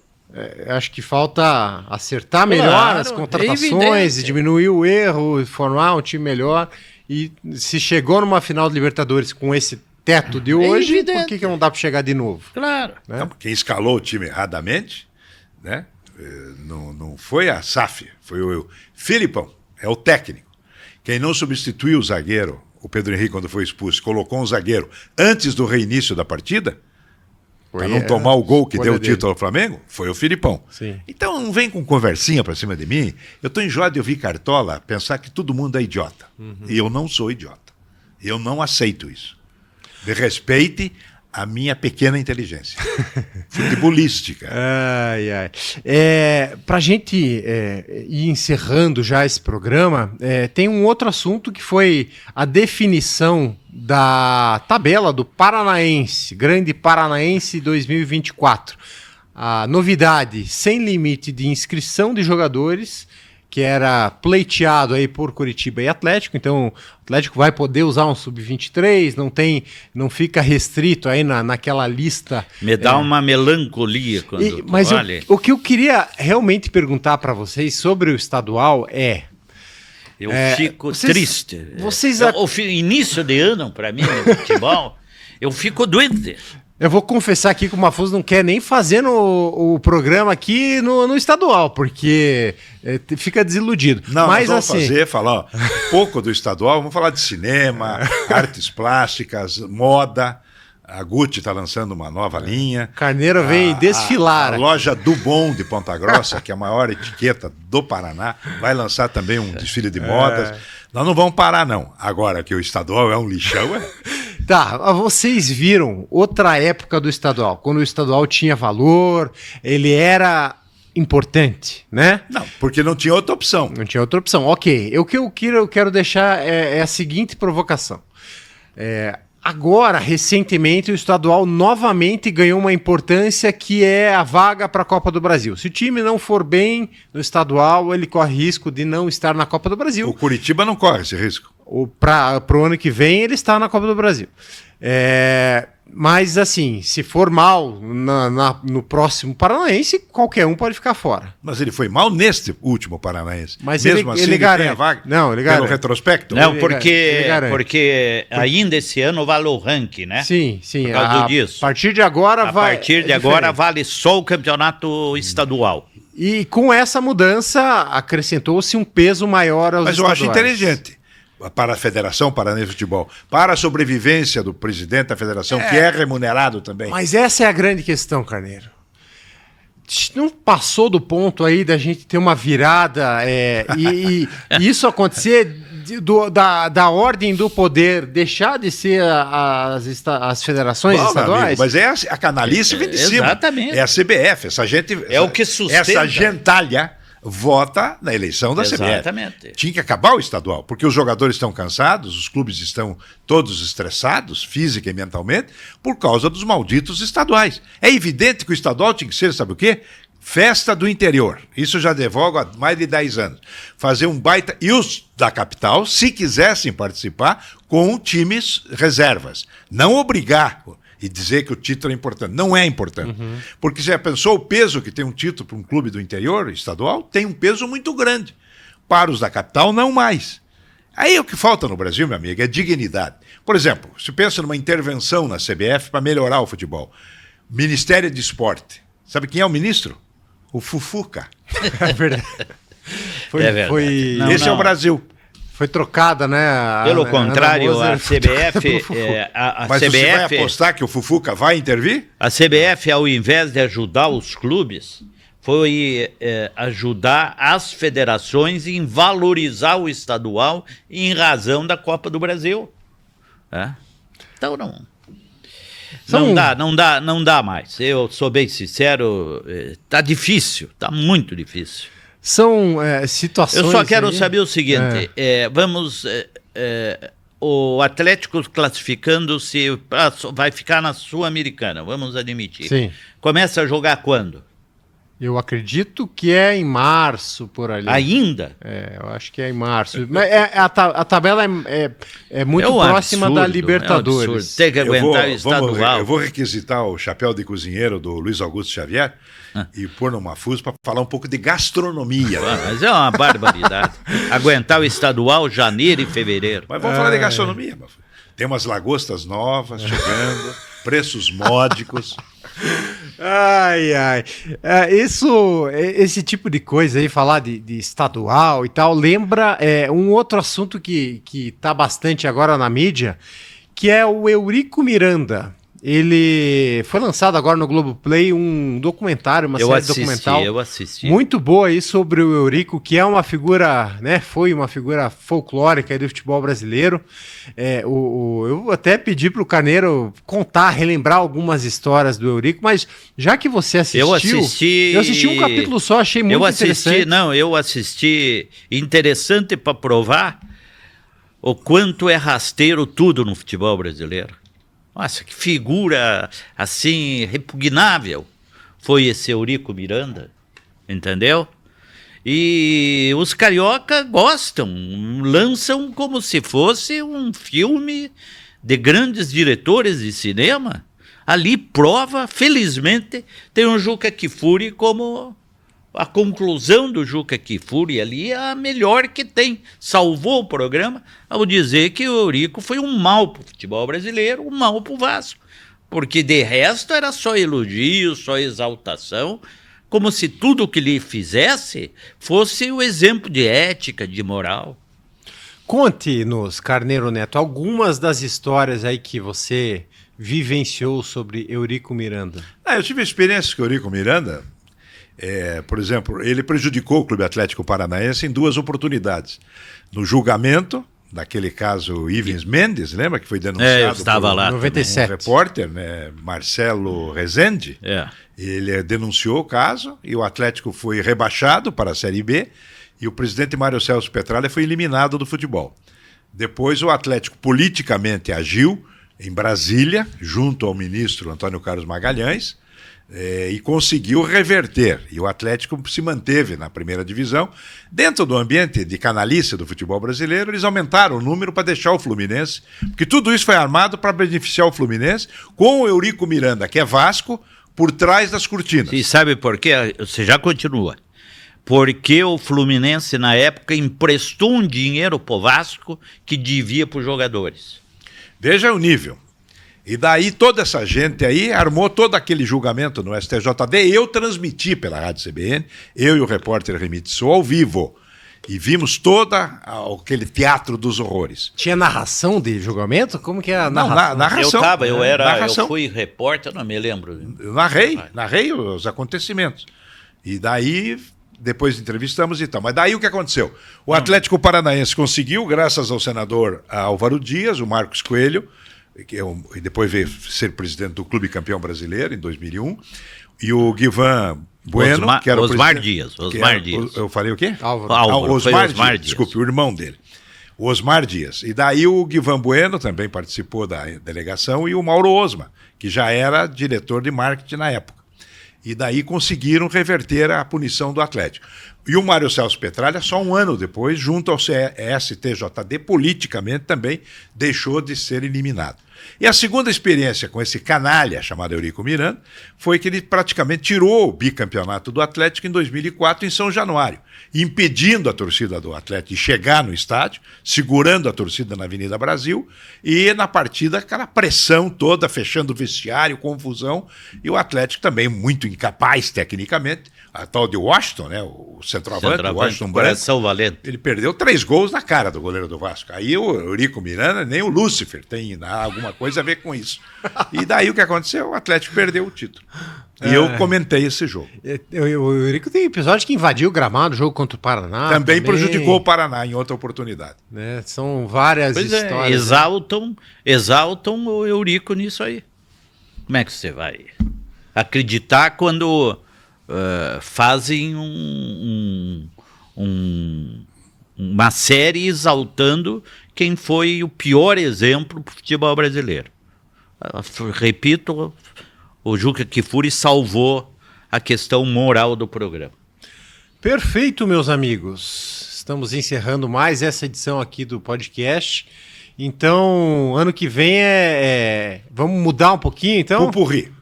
Speaker 1: Acho que falta acertar melhor as contratações, diminuir o erro, formar um time melhor. E se chegou numa final de Libertadores com esse teto de hoje, por que não dá para chegar de novo?
Speaker 3: Claro.
Speaker 1: Né?
Speaker 2: Não, quem escalou o time erradamente, né? Não foi a SAF, foi o Filipão, é o técnico. Quem não substituiu o zagueiro, o Pedro Henrique, quando foi expulso, colocou um zagueiro antes do reinício da partida, para não tomar o gol que deu o título ao Flamengo, foi o Filipão.
Speaker 1: Sim.
Speaker 2: Então não vem com conversinha para cima de mim. Eu estou enjoado de ouvir Cartola pensar que todo mundo é idiota. E eu não sou idiota. Eu não aceito isso. Me respeite a minha pequena inteligência futebolística.
Speaker 1: Para a gente ir encerrando já esse programa, tem um outro assunto que foi a definição da tabela do Paranaense, Grande Paranaense 2024. A novidade, sem limite de inscrição de jogadores, que era pleiteado aí por Curitiba e Atlético. Então, o Atlético vai poder usar um sub-23, não fica restrito aí naquela lista.
Speaker 3: Me dá uma melancolia quando
Speaker 1: mas o que eu queria realmente perguntar para vocês sobre o estadual
Speaker 3: eu fico triste. O início de ano, para mim, no futebol, eu fico doente.
Speaker 1: Eu vou confessar aqui que o Mafuz não quer nem fazer o programa aqui no estadual, porque fica desiludido.
Speaker 2: Não,
Speaker 1: mas
Speaker 2: nós vamos falar um pouco do estadual, vamos falar de cinema, artes plásticas, moda. A Gucci está lançando uma nova linha.
Speaker 1: Carneiro vem desfilar.
Speaker 2: A loja Dubon de Ponta Grossa, que é a maior etiqueta do Paraná, vai lançar também um desfile de modas. Nós não vamos parar, não. Agora que o estadual é um lixão,
Speaker 1: Tá, vocês viram outra época do estadual, quando o estadual tinha valor, ele era importante, né?
Speaker 2: Não, porque não tinha outra opção.
Speaker 1: Não tinha outra opção, ok. O que eu quero deixar é a seguinte provocação. Agora, recentemente, o estadual novamente ganhou uma importância que é a vaga para a Copa do Brasil. Se o time não for bem no estadual, ele corre risco de não estar na Copa do Brasil.
Speaker 2: O Curitiba não corre esse risco.
Speaker 1: Para o ano que vem, ele está na Copa do Brasil. Mas, assim, se for mal no próximo Paranaense, qualquer um pode ficar fora.
Speaker 2: Mas ele foi mal neste último Paranaense.
Speaker 1: Mas
Speaker 2: mesmo assim, ele
Speaker 1: garante
Speaker 2: tem a vaga?
Speaker 1: Não, ele garante.
Speaker 2: Pelo retrospecto?
Speaker 3: Não, porque ainda esse ano vale o ranking, né?
Speaker 1: Sim.
Speaker 3: Por causa disso.
Speaker 1: A partir de agora
Speaker 3: A partir de agora vale só o campeonato estadual.
Speaker 1: E com essa mudança, acrescentou-se um peso maior aos estaduais.
Speaker 2: Eu acho inteligente. Para a Federação Paranaense de Futebol, para a sobrevivência do presidente da federação, que é remunerado também.
Speaker 1: Mas essa é a grande questão, Carneiro. Não passou do ponto aí da gente ter uma virada e isso acontecer da ordem do poder deixar de ser as federações estaduais?
Speaker 2: Amigo, mas a canalice vem de cima.
Speaker 3: Exatamente.
Speaker 2: É a CBF, essa gente...
Speaker 3: o que sustenta.
Speaker 2: Essa gentalha vota na eleição da CBF.
Speaker 3: Exatamente.
Speaker 2: Tinha que acabar o estadual, porque os jogadores estão cansados, os clubes estão todos estressados, física e mentalmente, por causa dos malditos estaduais. É evidente que o estadual tinha que ser, sabe o quê? Festa do interior. Isso eu já devogo há mais de 10 anos. Fazer um baita... E os da capital, se quisessem participar, com times reservas. Não obrigar... e dizer que o título é importante. Não é importante. Porque você já pensou o peso que tem um título para um clube do interior estadual? Tem um peso muito grande. Para os da capital, não mais. Aí o que falta no Brasil, meu amigo, é dignidade. Por exemplo, se pensa numa intervenção na CBF para melhorar o futebol. Ministério de Esporte. Sabe quem é o ministro? O Fufuca.
Speaker 1: É verdade.
Speaker 2: Esse é o Brasil.
Speaker 1: Foi trocada, né?
Speaker 3: Pelo contrário, a CBF...
Speaker 2: Mas você vai apostar que o Fufuca vai intervir?
Speaker 3: A CBF, ao invés de ajudar os clubes, foi ajudar as federações em valorizar o estadual em razão da Copa do Brasil. Então não dá mais. Eu sou bem sincero, tá difícil, tá muito difícil.
Speaker 1: São situações...
Speaker 3: Eu só quero saber o seguinte, o Atlético classificando-se, vai ficar na Sul-Americana, vamos admitir.
Speaker 1: Sim.
Speaker 3: Começa a jogar quando?
Speaker 1: Eu acredito que é em março, por ali.
Speaker 3: Ainda?
Speaker 1: Eu acho que é em março. Mas a tabela é muito próxima da Libertadores.
Speaker 3: Tem que aguentar o estadual.
Speaker 2: Eu vou requisitar o chapéu de cozinheiro do Luiz Augusto Xavier e pôr no Mafuz para falar um pouco de gastronomia.
Speaker 3: Mas é uma barbaridade. Aguentar o estadual janeiro e fevereiro.
Speaker 2: Mas vamos falar de gastronomia, Mafuz. Tem umas lagostas novas chegando, preços módicos.
Speaker 1: Esse tipo de coisa aí, falar de estadual e tal, lembra um outro assunto que tá bastante agora na mídia, que é o Eurico Miranda. Ele foi lançado agora no Globoplay um documentário, documental.
Speaker 3: Eu assisti.
Speaker 1: Muito boa aí sobre o Eurico, que é uma figura, né? Foi uma figura folclórica aí do futebol brasileiro. Eu até pedi pro Carneiro relembrar algumas histórias do Eurico, mas já que você assistiu... Eu assisti um capítulo só, achei muito interessante.
Speaker 3: Eu assisti interessante para provar o quanto é rasteiro tudo no futebol brasileiro. Nossa, que figura, assim, repugnável foi esse Eurico Miranda, entendeu? E os carioca gostam, lançam como se fosse um filme de grandes diretores de cinema. Ali prova, felizmente, tem um Juca Kfouri como... A conclusão do Juca Kfouri ali é a melhor que tem. Salvou o programa ao dizer que o Eurico foi um mal para o futebol brasileiro, um mal para o Vasco. Porque de resto era só elogio, só exaltação, como se tudo o que lhe fizesse fosse o exemplo de ética, de moral.
Speaker 1: Conte-nos, Carneiro Neto, algumas das histórias aí que você vivenciou sobre Eurico Miranda.
Speaker 2: Eu tive experiência com o Eurico Miranda. Por exemplo, ele prejudicou o Clube Atlético Paranaense em 2 oportunidades. No julgamento, daquele caso Ivens Mendes, lembra que foi denunciado
Speaker 3: eu estava lá,
Speaker 1: 97.
Speaker 2: Um repórter, né, Marcelo Rezende. Ele denunciou o caso e o Atlético foi rebaixado para a Série B e o presidente Mário Celso Petralha foi eliminado do futebol. Depois o Atlético politicamente agiu em Brasília, junto ao ministro Antônio Carlos Magalhães, e conseguiu reverter. E o Atlético se manteve na primeira divisão. Dentro do ambiente de canalice do futebol brasileiro, eles aumentaram o número para deixar o Fluminense, porque tudo isso foi armado para beneficiar o Fluminense, com o Eurico Miranda, que é Vasco, por trás das cortinas.
Speaker 3: E sabe por quê? Você já continua. Porque o Fluminense, na época, emprestou um dinheiro para o Vasco que devia para os jogadores.
Speaker 2: Veja o nível. E daí toda essa gente aí armou todo aquele julgamento no STJD. Eu transmiti pela Rádio CBN, eu e o repórter Remite Sou ao vivo. E vimos aquele teatro dos horrores.
Speaker 1: Tinha narração de julgamento? Como que é a narração?
Speaker 2: Narração.
Speaker 3: Eu fui repórter, não me lembro.
Speaker 2: Eu narrei os acontecimentos. E daí, depois entrevistamos e tal. Mas daí o que aconteceu? O Atlético Paranaense conseguiu, graças ao senador Álvaro Dias, o Marcos Coelho, e depois veio ser presidente do Clube Campeão Brasileiro em 2001, e o Guivan Bueno, que era
Speaker 3: Osmar Dias.
Speaker 2: Eu falei o quê?
Speaker 3: Álvaro.
Speaker 2: Osmar Dias. Desculpe, o irmão dele. O Osmar Dias. E daí o Guivan Bueno também participou da delegação, e o Mauro Osma, que já era diretor de marketing na época. E daí conseguiram reverter a punição do Atlético. E o Mário Celso Petralha, só um ano depois, junto ao STJD, politicamente também deixou de ser eliminado. E a segunda experiência com esse canalha chamado Eurico Miranda foi que ele praticamente tirou o bicampeonato do Atlético em 2004 em São Januário, impedindo a torcida do Atlético de chegar no estádio, segurando a torcida na Avenida Brasil, e na partida aquela pressão toda, fechando o vestiário, confusão, e o Atlético também muito incapaz tecnicamente, a tal de Washington, né? O centroavante, o Washington
Speaker 3: Coração Valente.
Speaker 2: Ele perdeu 3 gols na cara do goleiro do Vasco. Aí o Eurico Miranda, nem o Lúcifer tem alguma coisa a ver com isso. E daí o que aconteceu? O Atlético perdeu o título. E eu comentei esse jogo.
Speaker 1: O Eurico tem episódio que invadiu o gramado, o jogo contra o Paraná.
Speaker 2: Também prejudicou o Paraná em outra oportunidade.
Speaker 1: Né? São várias histórias.
Speaker 3: Exaltam o Eurico nisso aí. Como é que você vai acreditar quando fazem uma série exaltando quem foi o pior exemplo para o futebol brasileiro? Repito, o Juca Kfouri salvou a questão moral do programa.
Speaker 1: Perfeito, meus amigos. Estamos encerrando mais essa edição aqui do podcast. Então, ano que vem vamos mudar um pouquinho, então?
Speaker 2: Pupurri.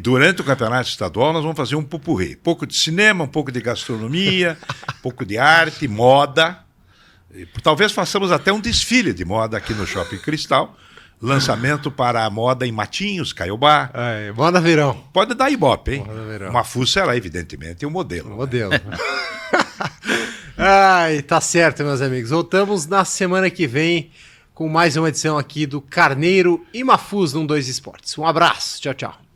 Speaker 2: Durante o campeonato estadual, nós vamos fazer um pupurri. Um pouco de cinema, um pouco de gastronomia, um pouco de arte, moda. E, talvez façamos até um desfile de moda aqui no Shopping Cristal. Lançamento para a moda em Matinhos, Caiobá.
Speaker 1: Moda verão.
Speaker 2: Pode dar ibope, hein?
Speaker 1: Moda verão.
Speaker 2: Uma fuça será, evidentemente, o modelo.
Speaker 1: O modelo. Tá certo, meus amigos. Voltamos na semana que vem com mais uma edição aqui do Carneiro e Mafuz no 2 Esportes. Um abraço. Tchau, tchau.